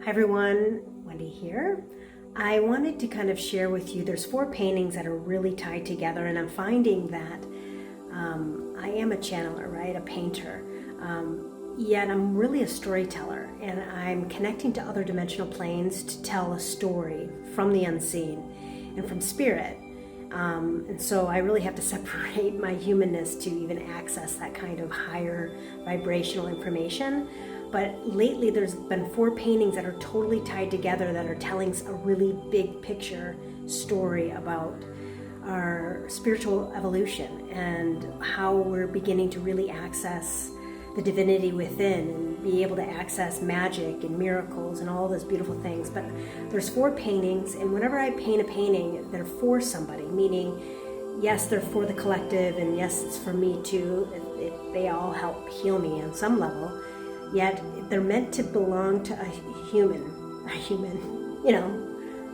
Hi everyone, Wendy here. I wanted to kind of share with you, there's 4 paintings that are really tied together, and I'm finding that I am a channeler, right? A painter. Yet I'm really a storyteller, and I'm connecting to other dimensional planes to tell a story from the unseen and from spirit. And so I really have to separate my humanness to even access that kind of higher vibrational information. But lately there's been 4 paintings that are totally tied together that are telling a really big picture story about our spiritual evolution and how we're beginning to really access the divinity within and be able to access magic and miracles and all those beautiful things. But there's 4 paintings, and whenever I paint a painting, they're for somebody, meaning yes, they're for the collective, and yes, it's for me too. They all help heal me on some level. Yet they're meant to belong to a human,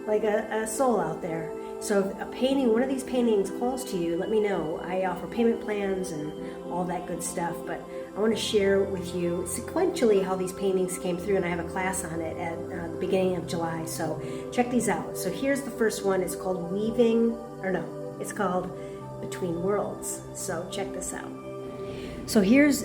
like a soul out there. So if a painting, one of these paintings calls to you, let me know. I offer payment plans and all that good stuff, but I want to share with you sequentially how these paintings came through, and I have a class on it at the beginning of July, so check these out. So here's the first one. It's called it's called Between Worlds. So check this out. So here's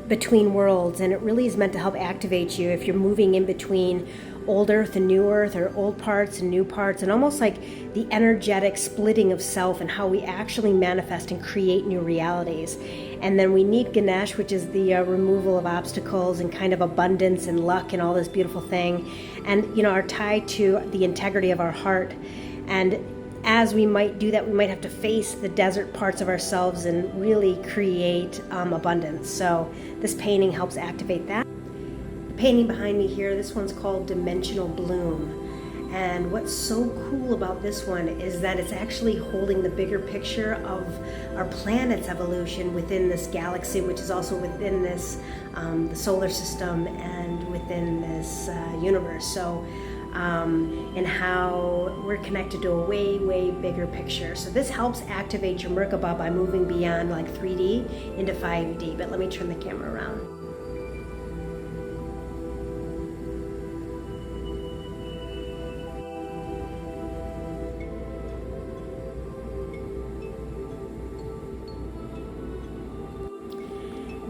Between Worlds, and it really is meant to help activate you if you're moving in between old earth and new earth, or old parts and new parts, and almost like the energetic splitting of self and how we actually manifest and create new realities. And then we need Ganesh, which is the removal of obstacles and kind of abundance and luck and all this beautiful thing, and are tied to the integrity of our heart. And as we might do that, we might have to face the desert parts of ourselves and really create abundance. So this painting helps activate that. The painting behind me here, this one's called Dimensional Bloom. And what's so cool about this one is that it's actually holding the bigger picture of our planet's evolution within this galaxy, which is also within this, the solar system, and within this universe. So and how we're connected to a way, way bigger picture. So this helps activate your Merkaba by moving beyond like 3D into 5D. But let me turn the camera around.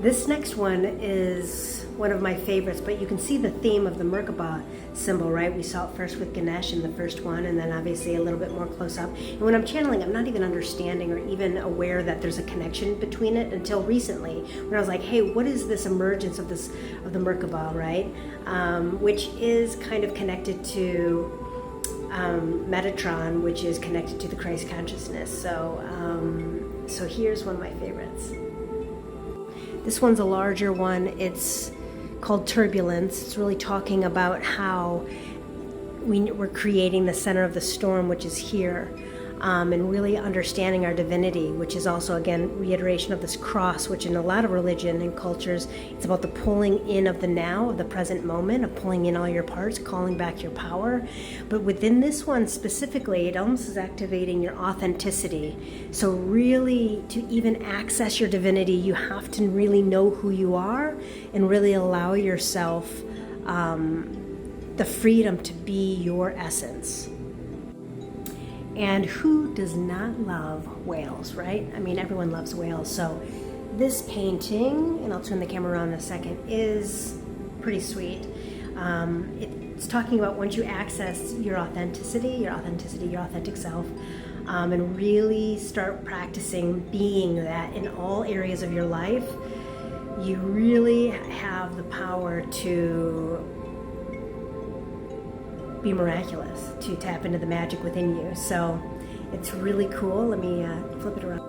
This next one is one of my favorites, but you can see the theme of the Merkaba symbol, right? We saw it first with Ganesh in the first one, and then obviously a little bit more close up. And when I'm channeling, I'm not even understanding or even aware that there's a connection between it until recently, when I was like, hey, what is this emergence of the Merkaba, right? Which is kind of connected to Metatron, which is connected to the Christ consciousness. So here's one of my favorites. This one's a larger one. It's called Turbulence. It's really talking about how we're creating the center of the storm, which is here, and really understanding our divinity, which is also, again, reiteration of this cross, which in a lot of religion and cultures, it's about the pulling in of the now, of the present moment, of pulling in all your parts, calling back your power. But within this one specifically, it almost is activating your authenticity. So really, to even access your divinity, you have to really know who you are and really allow yourself the freedom to be your essence. And who does not love whales, right? I mean, everyone loves whales. So this painting, and I'll turn the camera around in a second, is pretty sweet. It's talking about once you access your authenticity, your authentic self, and really start practicing being that in all areas of your life, you really have the power to be miraculous, to tap into the magic within you. So it's really cool. Let me flip it around.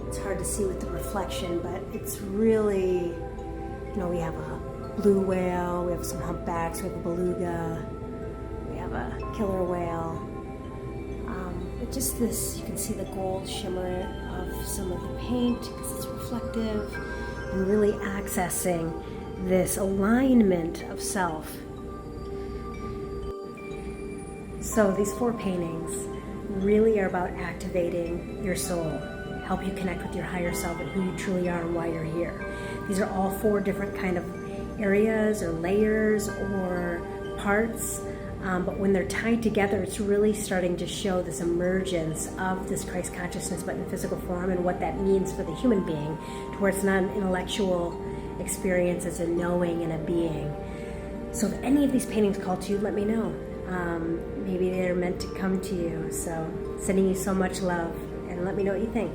It's hard to see with the reflection, but it's really, we have a blue whale, we have some humpbacks, we have a beluga, we have a killer whale. But just this, you can see the gold shimmer of some of the paint because it's reflective, and really accessing this alignment of self. So these 4 paintings really are about activating your soul, help you connect with your higher self and who you truly are and why you're here. These are all 4 different kind of areas or layers or parts, but when they're tied together, it's really starting to show this emergence of this Christ consciousness, but in physical form, and what that means for the human being, to where it's not an intellectual experience, it's a knowing and a being. So if any of these paintings call to you, let me know. Maybe they're meant to come to you. So sending you so much love, and let me know what you think.